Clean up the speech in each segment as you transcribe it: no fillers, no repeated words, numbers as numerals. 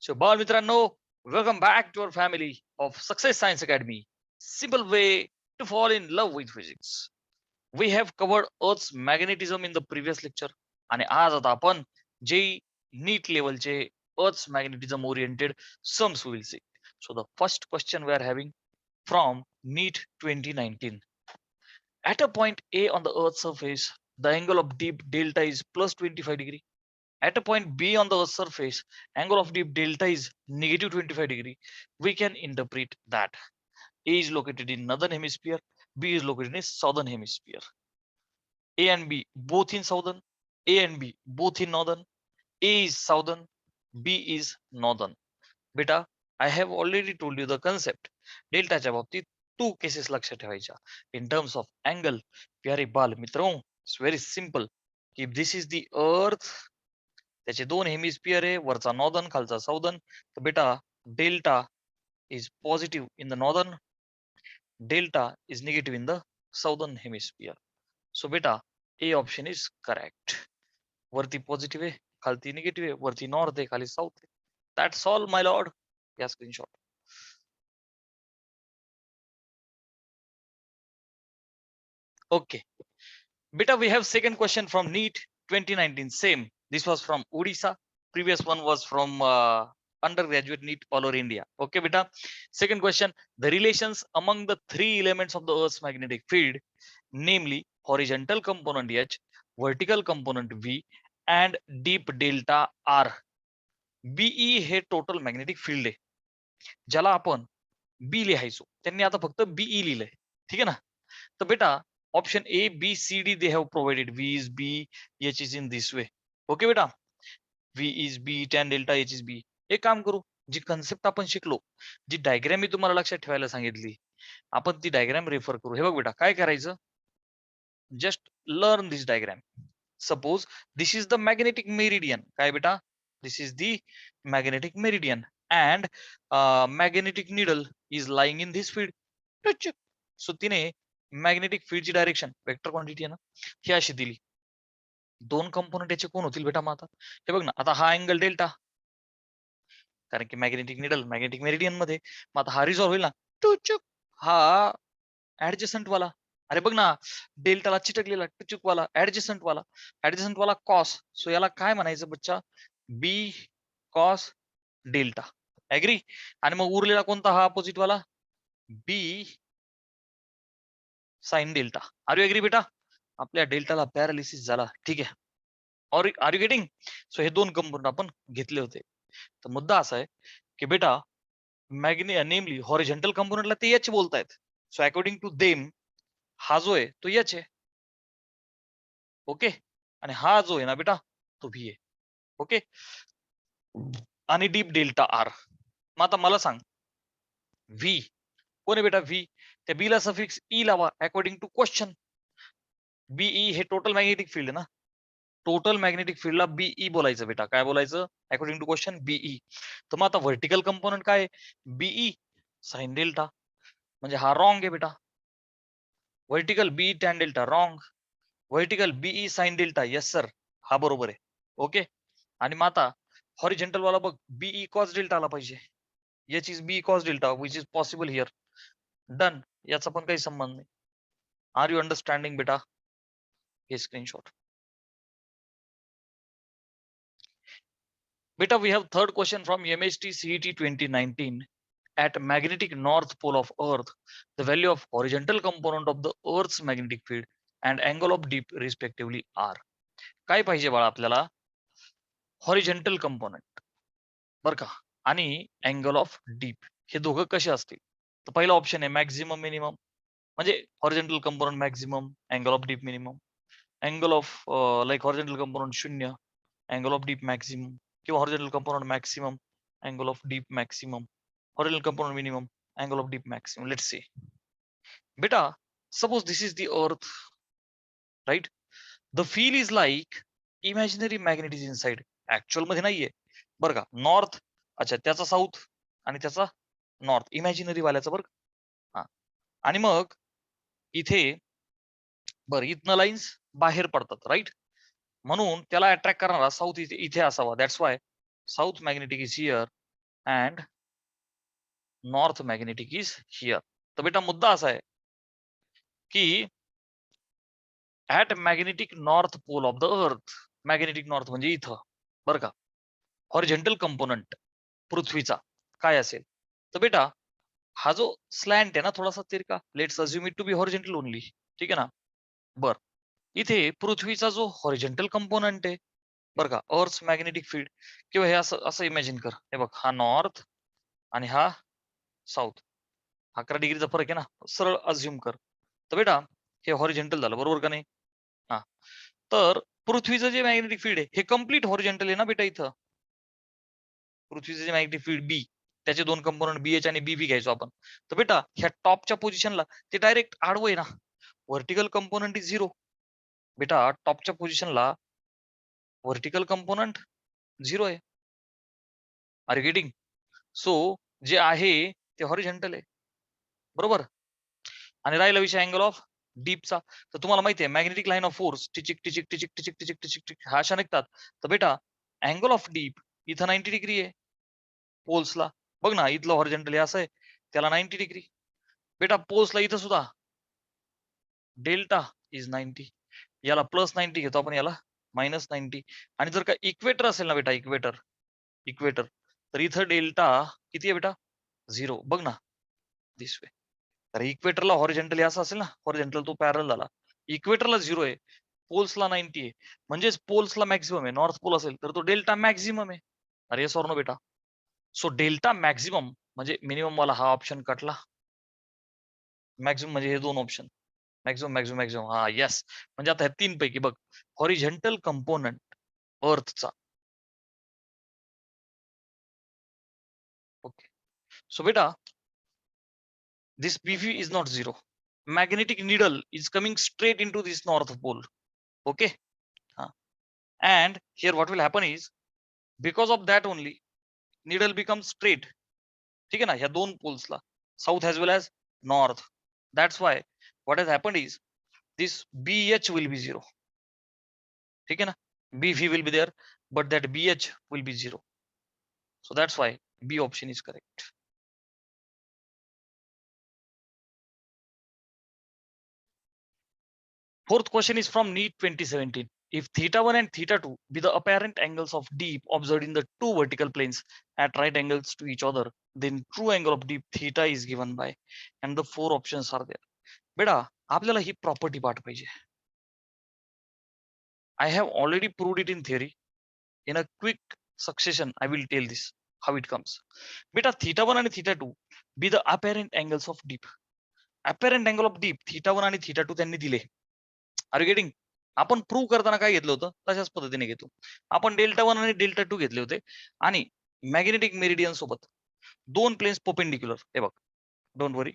So, बाल मित्रांनो, welcome back to our family of Success Science Academy. Simple way to fall in love with physics. We have covered Earth's magnetism in the previous lecture. आणि आज आता आपण जे नीट लेवलचे Earth's magnetism oriented sums we will see. So the first question we are having from NEET 2019. At a point A on the Earth's surface, the angle of deep delta is plus 25 degree. At a point B on the Earth's surface, angle of deep delta is negative 25 degree. We can interpret that A is located in northern hemisphere, B is located in southern hemisphere. A and B both in southern, A and B both in northern, A is southern, B is northern. Beta, I have already told you the concept. डेल्टाच्या बाबतीत to cases लक्षात ठेवायच्या. In terms of angle, प्यारे बाल मित्रों, it's very simple. If this is the earth, त्याचे दोन hemisphere आहे, वरचा नॉर्दर्न खालचा साऊदर्न. तर बेटा delta is positive in the northern, delta is negative in the southern hemisphere. So बेटा ए ऑप्शन इज करेक्ट. वरती पॉझिटिव्ह आहे, खालती निगेटिव्ह आहे, वरती नॉर्थ आहे, खाली साऊथ आहे. That's all my Lord. या screenshot. Okay. Beta, we have second question from NEET 2019. Same. This was from Odisha. Previous one was from undergraduate NEET all over India. Okay, beta. Second question: the relations among the three elements of the Earth's magnetic field, namely horizontal component H, vertical component V, and deep delta R. BE हे total magnetic field आहे, ज्याला आपण बी लिहायचो. त्यांनी आता फक्त be लिहिलंय. ठीक आहे ना. तर बेटा option A, B, C, D they have provided. V is B, H is in this way. Okay बेटा. V is B, tan delta, H is B. एक काम करू, जी कन्सेप्ट आपण शिकलो, जी डायग्राम मी तुम्हाला लक्षात ठेवायला सांगितली, आपण ती डायग्राम रेफर करू. हे बघ बेटा, काय करायचं, just learn this diagram. Suppose this is the magnetic meridian. काय बेटा, this is the magnetic meridian and magnetic needle is lying in this field. So तिने मॅग्नेटिक फील्डची डायरेक्शन वेक्टर क्वांटिटी आहे ना, ही अशी दिली. दोन कंपोनंट याचे कोण होतील बेटा? मग आता हे बघ ना, आता हा अँगल डेल्टा, कारण की मॅग्नेटिक निडल मॅग्नेटिक मेरिडियन मध्ये. मग आता हा रिझॉल्व्ह होईल ना, टुचुक. हा ऍडजस्टंट वाला, अरे बघ ना, डेल्टाला चिटकलेला टुचुक वाला, ऍडजस्टंट वाला कॉस. सो याला काय म्हणायचं बच्चा? B cos delta. ऍग्री. आणि मग उरलेला कोणता? हा अपोजिट वाला, B sin delta. Are you agree बेटा? आपल्या डेल्टाला पॅरालिसिस झाला. ठीक आहे. R you getting? सो हे दोन कंपोनंट आपण घेतले होते. तर मुद्दा असा आहे की बेटा नेमली हॉरिझॉन्टल कंपोनंटला ते एच बोलतायत. सो अकॉर्डिंग टू देम हा जो आहे तो एच आहे. ओके. आणि हा जो आहे ना बेटा तो व्ही आहे. ओके. आणि डीप डेल्टा आर. मग आता मला सांग, व्ही कोण आहे बेटा? व्ही. त्या बी ला सफिक्स ई लावा अकॉर्डिंग टू क्वेश्चन. बीई हे टोटल मॅग्नेटिक फील्ड आहे ना, टोटल मॅग्नेटिक फील्डला बीई बोलायचं बेटा. काय बोलायचं? According to question BE. तर मग आता व्हर्टिकल कंपोनंट काय? BE sine delta. म्हणजे हा रॉंग आहे बेटा. Vertical B tan delta wrong. Vertical BE sine delta yes sir, हा बरोबर आहे. ओके. आणि मग आता हॉरिझॉन्टल वाला बघ, बीई कॉस डेल्टा आला पाहिजे. H is B cos delta which is possible here. Done. याचा पण काही संबंध नाही. आर यू अंडरस्टँडिंग बेटा? हे screenshot. Beta, we have third question from MHT CET 2019. At magnetic north pole of Earth, the value of horizontal component of the Earth's magnetic field and angle of dip respectively are. काय पाहिजे बाळा आपल्याला? Horizontal component बर का, आणि angle of deep. हे दोघं कसे असतील? तर पहिला ऑप्शन आहे मॅक्झिमम मिनिमम, म्हणजे horizontal component maximum, angle of dip minimum. Angle of like horizontal component 0, angle of dip maximum. किंवा horizontal component maximum, angle of dip maximum. Horizontal component minimum, angle of dip maximum. Let's see बेटा, suppose this is the earth, right. The field is like imaginary magnet is inside. Actual मध्ये नाहीये बरं का. North, अच्छा त्याचा south आणि त्याचा north, imaginary वाल्याचा बरं. हा. आणि मग इथे बरं, इथनं लाईन्स बाहेर पडतात, राईट. म्हणून त्याला अट्रॅक्ट करणारा साऊथ इथे असावा. That's why south magnetic is here and north magnetic is here. तर बेटा मुद्दा असा आहे की at magnetic north pole of the earth, magnetic north म्हणजे इथं बरं का, हॉरिझॉन्टल कंपोनंट पृथ्वीचा काय असेल, तर बेटा हा जो स्लॅन्ट आहे ना थोडासा तिरका, let's assume it to be horizontal only, ठीक आहे ना. बर, इथे पृथ्वीचा जो हॉरिझॉन्टल कंपोनंट आहे बरं का, अर्थ मॅग्नेटिक फील्ड, किंवा हे असं असं इमॅजिन कर, हे बघ हा नॉर्थ आणि हा साऊथ, 11 डिग्रीचा फरक आहे ना, सरळ अज्युम कर. तर बेटा हे हॉरिझॉन्टल झालं बरोबर का नाही. हा, तर पृथ्वीचं जे मॅग्नेटिक फील्ड आहे हे कम्प्लीट हॉरिझॉन्टल आहे ना बेटा. इथं पृथ्वीचे जे मॅग्नेटिक फील्ड बी, त्याचे दोन कंपोनंट बी एच आणि बी घ्यायचो आपण. तर बेटा ह्या टॉपच्या पोझिशनला ते डायरेक्ट आडवं आहे ना, व्हर्टिकल कंपोनंट इज 0. बेटा टॉपच्या पोझिशनला व्हर्टिकल कंपोनंट 0 आहे. R you getting? सो जे आहे ते हॉरिझॉन्टल आहे बरोबर. आणि राहिला विषय अँगल ऑफ डीपचा, तर तुम्हाला माहिती आहे मॅग्नेटिक लाईन ऑफ फोर्स टिचिक टिचिक टिचिक टिचिक टिचिक टिचिक टिक हा अशा निघतात. तर बेटा अँगल ऑफ डीप इथं 90 डिग्री आहे पोल्सला. बघ ना इथलं हॉरिझॉन्टल असं आहे, त्याला 90 डिग्री. बेटा पोल्सला इथं सुद्धा डेल्टा इज 90, याला +90 घेतो आपण, याला -90. आणि जर का इक्वेटर असेल ना बेटा, इक्वेटर इक्वेटर, तर इथं डेल्टा किती आहे बेटा? 0. बघ ना दिस वे. तर इक्वेटरला हॉरिझॉन्टली असं असेल ना, हॉरिझॉन्टल तो पॅरल झाला. इक्वेटरला 0 आहे, पोल्सला 90 आहे, म्हणजेच पोल्सला मॅक्सिमम आहे. नॉर्थ पोल असेल तर तो डेल्टा मॅक्सिमम आहे. अरे येस ऑर नो बेटा? सो डेल्टा मॅक्सिमम म्हणजे मिनिमम वाला हा ऑप्शन कटला. मॅक्सिमम म्हणजे हे दोन ऑप्शन, मॅक्सिमम मॅक्सिमम मॅक्सिमम. हा येस, म्हणजे आता ह्या तीन पैकी बघ, हॉरिझॉन्टल कंपोनंट अर्थचा. ओके, सो बेटा this BV is not 0. Magnetic needle is coming straight into this north pole. Okay. And here what will happen is, because of that only needle becomes straight. ठीक है ना, ह्या दोन पोल्सला, south as well as north. That's why what has happened is this BH will be 0. ठीक है ना, BV will be there, but that BH will be 0. So that's why B option is correct. Fourth question is from NEET 2017. If theta1 and theta2 be the apparent angles of deep observed in the two vertical planes at right angles to each other, then true angle of deep theta is given by, and the four options are there. बेटा आपल्याला ही property पाठ पाहिजे. I have already proved it in theory. In a quick succession, I will tell this how it comes. बेटा theta1 आणि theta2 be the apparent angles of deep. Apparent angle of deep theta1 आणि theta2 त्यांनी दिले. Are you getting? आपण prove करताना काय घेतलं होतं तशाच पद्धतीने घेतो आपण. डेल्टा 1 आणि डेल्टा 2 घेतले होते आणि मॅग्नेटिक मेरिडियन सोबत दोन प्लेन्स परपेंडिक्युलर. हे बघ, डोंट वरी,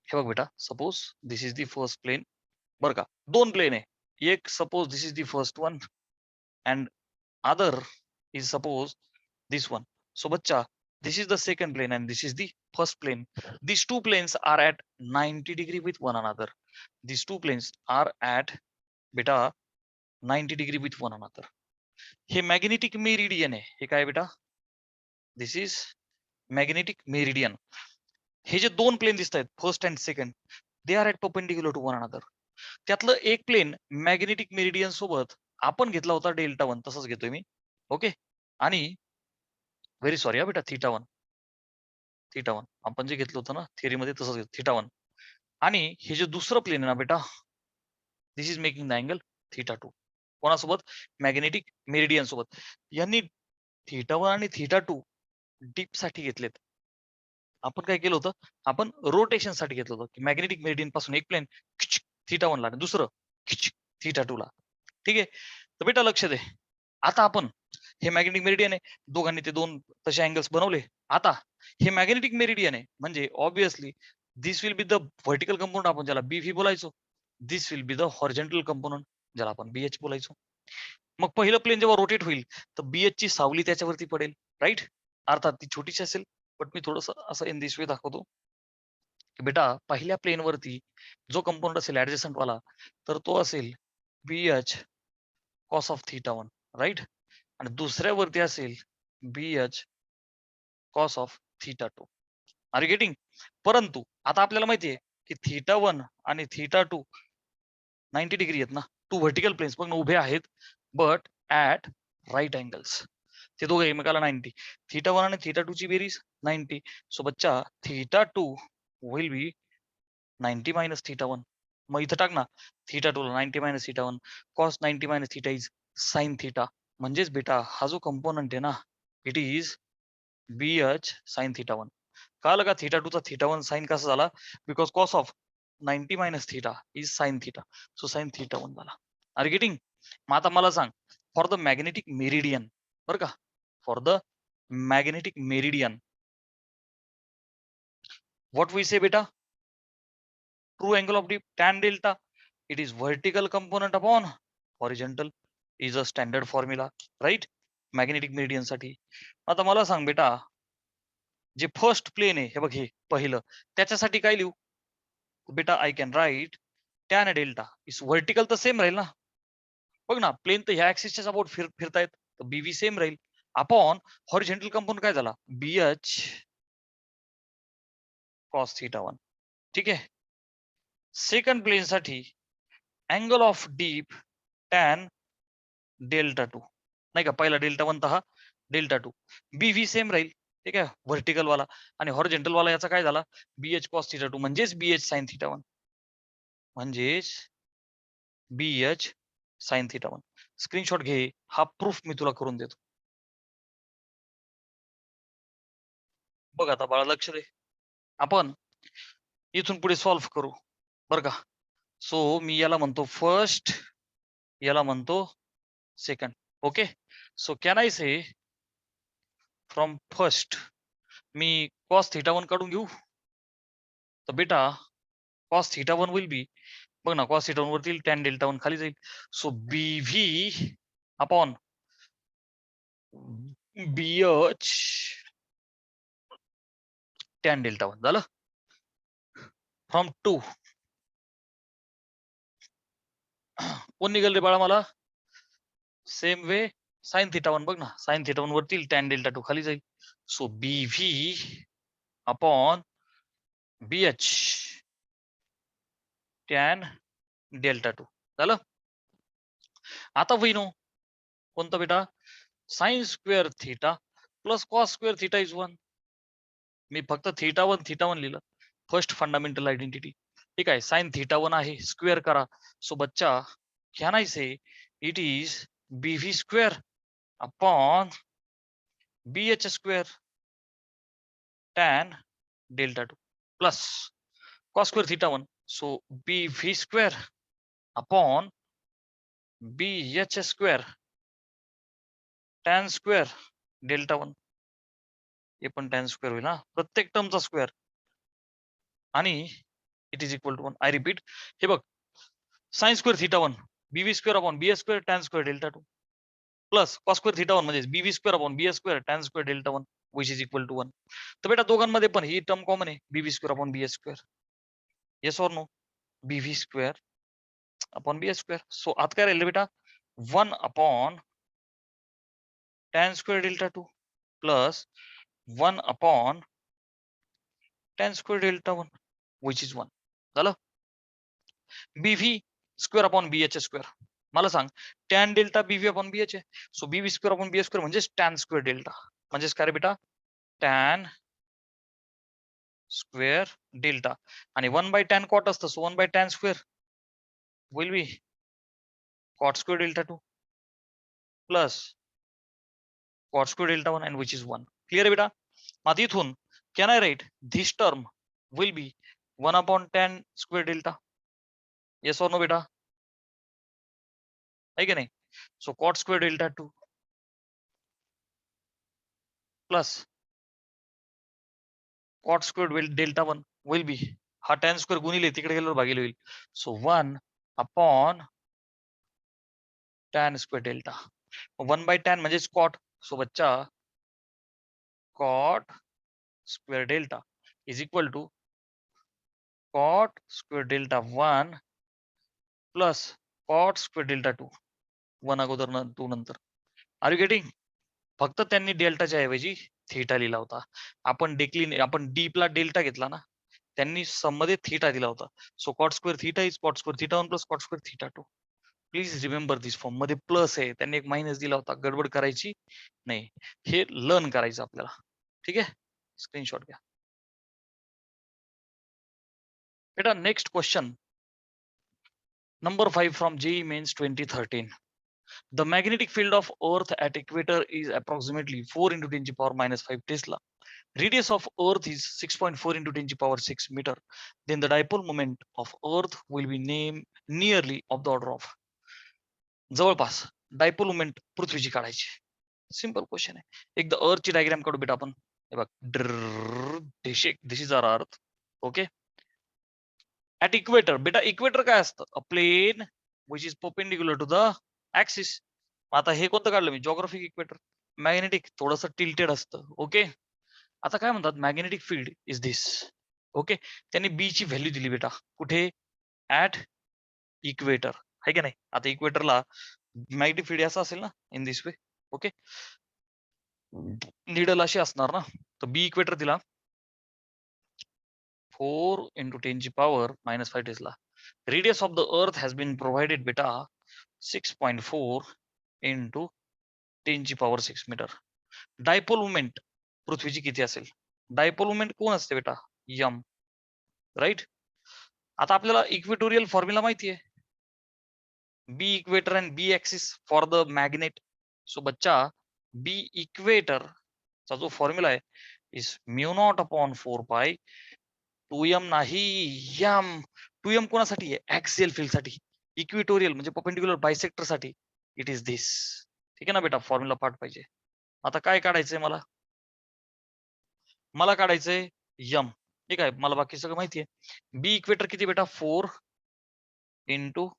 हे बघ बेटा, suppose this is the first plane बरं का, दोन प्लेन आहे, एक suppose this is the first one and other is suppose this one. So bacha, this is the second plane and this is the first plane. These two planes are at 90 degree with one another. These two planes are at beta 90 degree with one another. हे magnetic meridian आहे. हे काय बेटा? This is magnetic meridian. हे जे दोन plane दिसत आहेत first and second, they are at perpendicular to one another. त्यातलं एक प्लेन मॅग्नेटिक मेरिडियन सोबत आपण घेतला होता डेल्टा 1, तसंच घेतोय मी. ओके, आणि व्हेरी सॉरी हा बेटा, थीटा 1 आपण जे घेतलं होतं ना थिअरीमध्ये तसंच घेतो, थीटा 1. आणि हे जे दुसरं प्लेन आहे ना बेटा, this is making the angle theta 2. कोणासोबत? मॅग्नेटिक मेरिडियन सोबत. यांनी थीटा 1 आणि थीटा 2 डीप साठी घेतलेत. आपण काय केलं होतं, आपण रोटेशन साठी घेतलं होतं की मॅग्नेटिक मेरिडियन पासून एक प्लेन थीटा 1 ला आणि दुसरं थीटा 2 ला. ठीक आहे, तर बेटा लक्ष दे. आता आपण हे मॅग्नेटिक मेरिडियन आहे, दोघांनी ते दोन तसे अँगल्स बनवले. आता हे मॅग्नेटिक मेरिडियन आहे म्हणजे obviously this will be the vertical component, आपण ज्याला BV बोलायचो. This will be the horizontal component, ज्याला आपण BH बोलायचो. मग पहिलं प्लेन जेव्हा रोटेट होईल तर BH ची सावली त्याच्यावरती पडेल, राईट. अर्थात ती छोटीशी असेल, बट मी थोडस असं इन दिस वे दाखवतो की बेटा पहिल्या प्लेन वरती जो कंपोनंट असेल ऍडजस्टंट वाला, तर तो असेल BH cos of theta 1, right. आणि दुसऱ्यावरती असेल BH cos of theta 2. Are you getting? परंतु आता आपल्याला माहिती आहे की थीटा 1 आणि थीटा 2 90 डिग्री आहेत ना, टू व्हर्टिकल प्लेन्स पण उभे आहेत, बट ऍट राईट अँगल्स. ते दोघे एकमेकाला 90. थीटा 1 आणि थीटा 2 ची बेरीज 90. सो बच्चा theta 2 will be 90 minus theta 1. मग इथं टाक ना, थीटा 2 ला 90 minus theta 1, cos 90 minus theta is sine theta. म्हणजेच बेटा हा जो कंपोनंट आहे ना, it is BH sign theta 1. कळालं का? थीटा 2 चा थीटा 1 साइन कसा झाला? Because cos of 90 minus theta is sine theta. So sine theta 1 झाला. Are you getting? मग आता मला सांग, फॉर द मॅग्नेटिक मेरिडियन, बरं का, for the magnetic meridian, what we say बेटा? True angle of D tan delta, it is vertical component upon horizontal is a standard formula, right? Magnetic meridian साठी. आता मला सांग बेटा, जे फर्स्ट प्लेन आहे हे बघ, हे पहिलं, त्याच्यासाठी काय लिहू बेटा? I can write tan delta is vertical, तर सेम राहील ना. बघ ना, प्लेन तर ह्या ऍक्सिसच्या सपोर्ट फिरतायत, तर बीव्ही सेम राहील. अपॉन हॉरिझॉन्टल कंपोनंट काय झाला? BH cos theta 1. ठीक आहे. सेकंड प्लेन साठी angle of dip tan delta 2, नाही का? पहिला डेल्टा 1 तर हा डेल्टा 2. BV सेम राहील, ठीक आहे, व्हर्टिकल वाला. आणि हॉरिझॉन्टल वाला याचा काय झाला? BH कॉस थीटा 2, म्हणजेच BH साइन थीटा 1, म्हणजेच BH साइन थीटा 1. स्क्रीनशॉट घे, हा प्रूफ मी तुला करून देतो. बघ आता बाळा, लक्ष दे. आपण इथून पुढे सॉल्व्ह करू, बरं का? सो मी याला म्हणतो फर्स्ट, याला म्हणतो second. Okay. So can I say from first me cos theta 1 काढून घेऊ, तर बेटा कॉस थीटा 1 विल बी, बघ ना, कॉस थीटा 1 वरती टॅन डेल्टा 1 खाली जाईल. So BV upon BH tan delta 1 झालं. फ्रॉम 2 कोण निघेल रे बाळा मला? सेम वे साइन थीटा 1, बघ ना, साइन थीटा 1 वरती टॅन डेल्टा 2 खाली जाईल. So BV upon BH tan delta 2 झालं. आता वहिनो कोणतं बेटा? Sine square theta plus cos square theta is 1. मी फक्त थीटा 1 लिहिलं. फर्स्ट फंडामेंटल आयडेंटिटी, ठीक आहे. साइन थीटा 1 आहे, स्क्वेअर करा. सो बच्चा can I say it is BV square upon BH square tan delta 2 plus cos square theta 1. So BV square upon BH square tan square delta 1. हे पण tan square होईल ना, प्रत्येक टर्मचा square, आणि it is equal to 1. I repeat, हे बघ, sine square theta 1 BV square upon BH square tan square delta 2 plus cos square theta 1 म्हणजे BV square upon BH square tan square delta 1 which is equal to 1. तर बेटा दोघांमध्ये पण ही term common आहे, BV square upon BH square. Yes or no? BV square upon BH square. So आता काय राहिलं बेटा? 1 upon tan square delta 2 plus 1 upon tan square delta 1 which is 1 झालं. BV square upon BH square, मला सांग tan delta BV upon BH आहे. So BV square upon BH square म्हणजेच tan square delta, म्हणजेच काय रे बेटा? Tan square delta. आणि 1 बाय टॅन कॉट असतं, so 1 by tan square will be cot square delta 2 plus cot square delta 1 and which is 1. Clear आहे बेटा? मग इथून can I write this term will be 1 upon tan square delta. Yes or no बेटा? आहे की नाही? So cot square delta 2 plus cot square delta 1 will be, हा tan square गुणिले तिकडे गेल्यावर भागिले होईल. So 1 upon tan square delta. 1 by tan म्हणजेच कॉट. सो बच्चा cot square delta is equal to cot square delta 1 plus cot square delta 2. 1 अगोदर 2 नंतर. Are you getting? फक्त त्यांनी डेल्टाच्या ऐवजी थीटा लिहिला होता. आपण डीपला डेल्टा घेतला ना, त्यांनी सम मध्ये थीटा दिला होता. So cot square theta is cot square theta 1 plus cot square theta 2. Please remember this form मध्ये प्लस आहे, त्यांनी एक मायनस दिला होता. गडबड करायची नाही, हे लर्न करायचं आपल्याला. ठीक आहे, स्क्रीनशॉट घ्या बेटा. Next question number 5 from JEE Mains 2013. The magnetic field of Earth at equator is approximately 4 into 10 to the power minus 5 Tesla. Radius of Earth is 6.4 into 10 to the power 6 meter. Then the dipole moment of Earth will be named nearly of the order of. जवळपास dipole moment पृथ्वीची काढायची. Simple question आहे. एकदा अर्थची diagram काढू बेटा आपण. हे बघ, दिस is our earth. Okay, at equator. बेटा इक्वेटर काय असतं? A plane which is perpendicular to the axis. आता हे कोणतं काढलं मी? Geographic equator. मॅग्नेटिक थोडस टिल्टेड असतं. ओके, आता काय म्हणतात? Magnetic field is this. Okay, त्यांनी बी ची व्हॅल्यू दिली बेटा. कुठे? ऍट इक्वेटर, आहे की नाही? आता इक्वेटरला मॅग्नेटिक फील्ड असं असेल ना, in this way. Okay, needle अशी असणार ना, तर बी इक्वेटर दिला 4 into 10 to the power minus 5 Tesla. Radius of the earth has been provided beta 6.4 into 10 to the power 6 meter. Dipole moment पृथ्वीची किती असेल? डायपोल मोमेंट कोण असते बेटा? M, right. आता आपल्याला इक्वेटोरियल फॉर्म्युला माहिती आहे. B equator and B axis for the magnet. So बच्चा, बी इक्वेटर चा जो फॉर्म्युला आहे इज म्यू नॉट अपॉन 4 पाय 2m नाही, यम. 2m कोणासाठी आहे? ऍक्सियल फील्ड साठी. इक्वेटोरियल म्हणजे परपेंडिक्युलर बायसेक्टर साठी इट इज दिस. ठीक आहे ना बेटा, फॉर्म्युला पाठ पाहिजे. आता काय काढायचंय मला? मला काढायचंय यम. ठीक आहे, मला बाकी सगळं माहिती आहे. बी इक्वेटर किती बेटा? 4 इंटू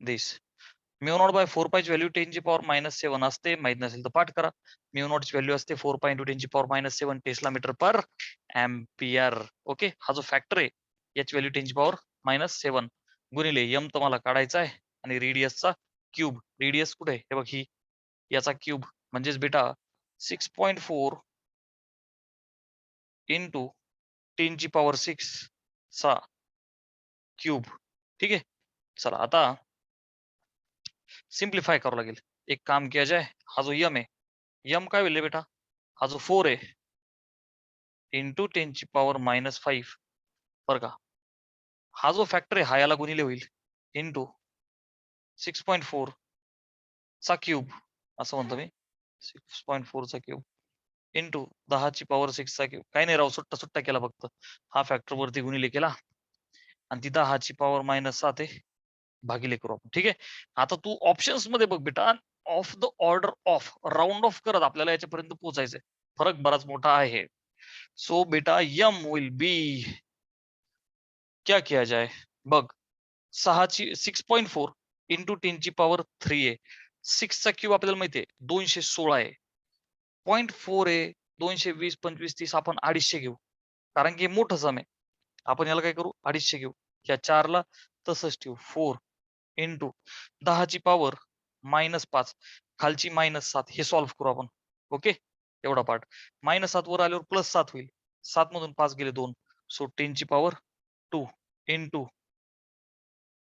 दिस. म्यू नॉट बाय 4 पायची व्हॅल्यू 10 ची पॉवर मायनस 7 असते. माहित नसेल तर पाठ करा. म्यू नॉट ची व्हॅल्यू असते 4 पाय इंटू 10 ची पॉवर मायनस 7 टेस्ला मीटर पर एम्पियर. ओके, हा जो फॅक्टर आहे याची व्हॅल्यू 10 ची पॉवर मायनस 7 गुणिले यम तुम्हाला काढायचा आहे आणि रेडियसचा क्यूब. रेडियस कुठे आहे? हे बघ, ही याचा क्यूब म्हणजेच बेटा 6.4 इंटू 10 ची पॉवर 6 चा क्यूब. ठीक आहे, चला आता सिम्प्लिफाय करावं लागेल. एक काम किया जाए, हा जो यम आहे, यम काय होईल बेटा? हा जो 4 आहे इंटू 10 ची पॉवर मायनस 5 बरं का, हा जो फॅक्टर आहे हा याला गुणिले होईल इंटू 6.4 चा क्यूब, असं म्हणतो मी. 6.4 चा क्यूब इंटू 10 ची पॉवर 6 चा क्यूब. काही नाही राव, सुट्टा सुट्टा केला फक्त. हा फॅक्टर वरती गुणिले केला आणि ती 10 ची पॉवर मायनस 7 आहे भागिले करू आपण. ठीक आहे, आता तू ऑप्शन्स मध्ये बघ बेटा, of the order of, round of करत आपल्याला याच्यापर्यंत पोहोचायचंय. फरक बराच मोठा आहे. सो बेटा यम विल बी, क्या किया जाए बघ, 6.4 इंटू 10 ची पॉवर 3 आहे. 6 चा क्यूब आपल्याला माहितीये 216 आहे. 0.4 आहे, 220, 25, 30 आपण 250 घेऊ, कारण की हे मोठं सम आहे. आपण याला काय करू? 250 घेऊ. या 4ला तसंच ठेवू. 4 इंटू 10 ची पॉवर मायनस 5 खालची मायनस 7. हे सॉल्व्ह करू आपण. ओके, एवढा पार्ट. मायनस 7 वर आल्यावर प्लस 7 होईल. 7 मधून 5 गेले 2. सो 10 ची पॉवर 2 इंटू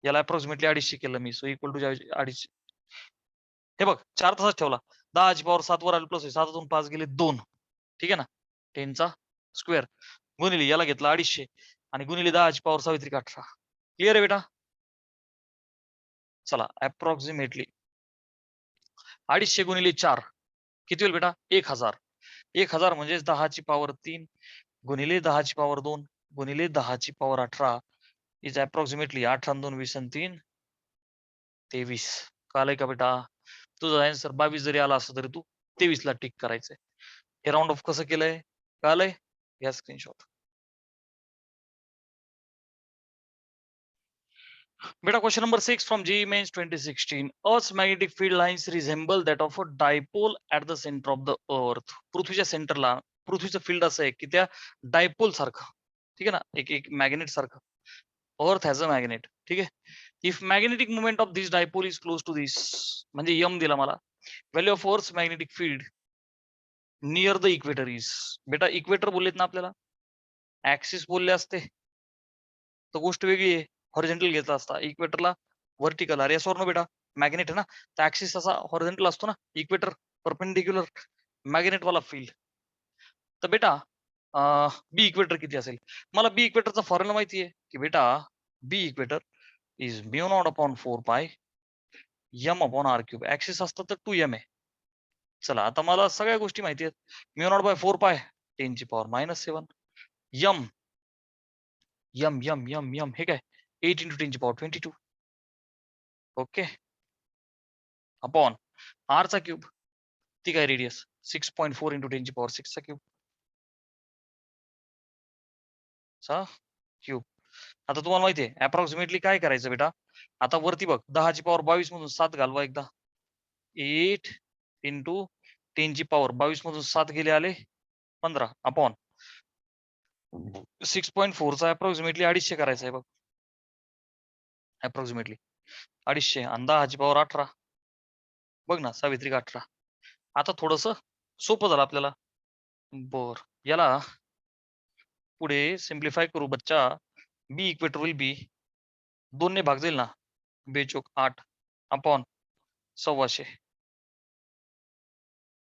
याला अप्रॉक्सिमेटली 250 केलं मी. So equal to 250. हे बघ, 4 तसाच ठेवला. 10 ची पॉवर 7 वर आली प्लस 7 5 गेले 2. ठीक आहे ना, 10 चा स्क्वेअर गुणिले याला घेतला 250 आणि गुणिले 10 ची पॉवर 6 18. क्लिअर आहे बेटा? चला, अप्रॉक्सिमेटली 250 गुणिले 4 किती होईल बेटा? 1000. 1000 म्हणजे 10 ची पॉवर 3 गुणिले 10 ची पॉवर 2 गुणिले 10 ची पॉवर 18 इज अप्रॉक्सिमेटली 8 आणि 2 20 आणि 3 23. कळालंय का बेटा? तुझा आन्सर 22 जरी आला असता तरी तू 23 ला टिक करायचंय. हे राऊंड ऑफ कसं केलंय? कळालंय? या screenshot. Beta, question number 6 from JEE Mains 2016. Earth's magnetic field lines resemble that of a dipole at the center of the earth. पृथ्वीच्या सेंटरला पृथ्वीचं फील्ड असं आहे की त्या डायपोल सारखं, ठीक आहे ना, एक एक मॅग्नेट सारखं. अर्थ हॅज अ मॅग्नेट. ठीक आहे, if magnetic movement of this dipole is close to this, म्हणजे यम दिला मला. Value of earth magnetic field near the equator is. बेटा इक्वेटर बोललेत ना आपल्याला, ऍक्सिस बोलले असते तर गोष्ट वेगळी आहे. हॉरिझॉन्टल घेतला असता, इक्वेटरला व्हर्टिकल. अरे सॉर नो बेटा, मॅग्नेट आहे ना, तर ऍक्सिस असा हॉरिझॉन्टल असतो ना, इक्वेटर परपेंडिक्युलर मॅग्नेट वाला फील्ड. तर बेटा बी इक्वेटर किती असेल? मला बी इक्वेटरचा फॉर्म्युला माहिती आहे की बेटा B equator is mu not upon 4 pi M upon R cube. Axis असतं तर 2m आहे. चला आता मला सगळ्या गोष्टी माहिती आहेत. म्यू नॉट बाय 4 पाय 10⁻⁻7 यम यम यम यम यम हे काय 8 × 10⁻22 ओके अपॉन आर चा क्यूब, ती काय रेडियस 6.4 × 10⁻6 चा क्यूब चा क्यूब. आता तुम्हाला माहिती आहे अप्रॉक्सिमेटली काय करायचं बेटा, आता वरती बघ 10⁻22 मधून 7 घालवा एकदा, 8 × 10⁻22 मधून 7 गेले आले 15 अपॉन 6.4 चा अप्रॉक्सिमेटली 250 करायचा आहे बघ, अप्रॉक्सिमेटली 250 आणि 10⁻18 बघ ना, सावित्री 18. आता थोडस सोपं झालं आपल्याला. बर याला पुढे सिम्प्लिफाय करू बच्चा. बी इक्वेटर विल बी 2 ने भाग जाईल ना, बेचोक 8 अपॉन 125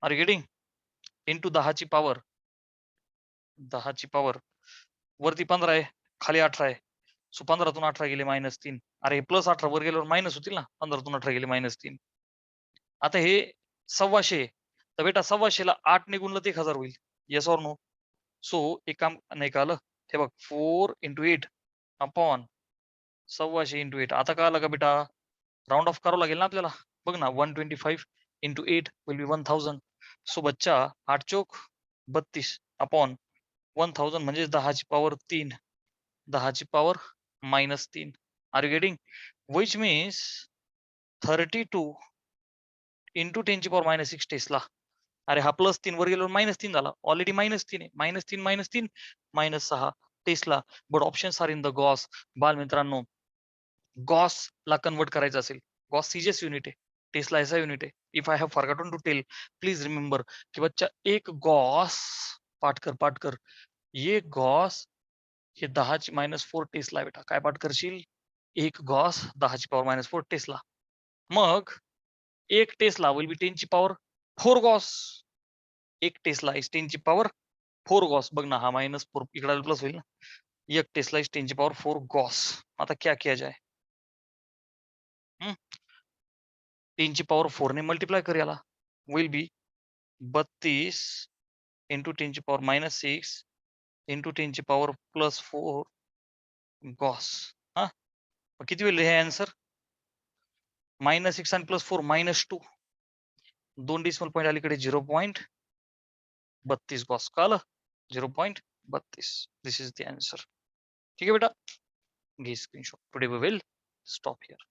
आर गेटिंग इंटू 10ची पावर 10ची पावर वरती 15 आहे खाली 18 आहे. सो 15तून 18 गेले -3. अरे प्लस 18 वर गेल्यावर मायनस होतील ना, 15तून 18 गेले -3. आता हे 125 तर बेटा 125 ला 8 ने गुणलं तर 1000 होईल. Yes or no? सो एक काम नाही का आलं, हे बघ 4 × 8 अपॉन 125 × 8. आता कळालं का बेटा? राऊंड ऑफ करावं लागेल ना आपल्याला. बघ ना 125 × 8 विल बी 1000. सो बच्चा 8 चोक 32 अपॉन 1000 म्हणजे 10ची पॉवर 3, 10ची power -3. Are you getting? Which means 32 × 10⁻6 tesla. अरे हा +3 वर गेल्यावर -3 झाला. ऑलरेडी -3 आहे. -3 -6 tesla. But options are in the gauss. बालमित्रांनो, गॉस ला कन्वर्ट करायचं असेल, गॉस सीजीएस युनिट आहे, टेस्ला ऐसा युनिट आहे. If I have forgotten to tell, please remember कि बच्चा एक गॉस पाठ कर. ये गॉस हे 10ची -4 टेस्ला बेटा. काय पाठ करशील? एक गॉस 10ची पॉवर -4 टेस्ला. मग एक टेस्ला विल बी 10ची पॉवर 4 गॉस. एक टेस्ला इज 10ची पॉवर 4 गॉस. बघ ना, हा -4 इकडे प्लस होईल ना. एक टेस्ला इज 10ची पॉवर 4 गॉस. आता क्या किया जाए? 10ची पॉवर 4 ने मल्टिप्लाय कर याला, विल बी 32 × 10ची पॉवर -6 × 10ची पॉवर +4 गॉस. हा किती होईल हे आन्सर? -6 आणि +4 -2. 2 डेसिमल पॉईंट अलीकडे 0.32 गॉस. कळलं? 0.32. This is the answer. ठीक आहे बेटा, घे screenshot. Today we will stop here.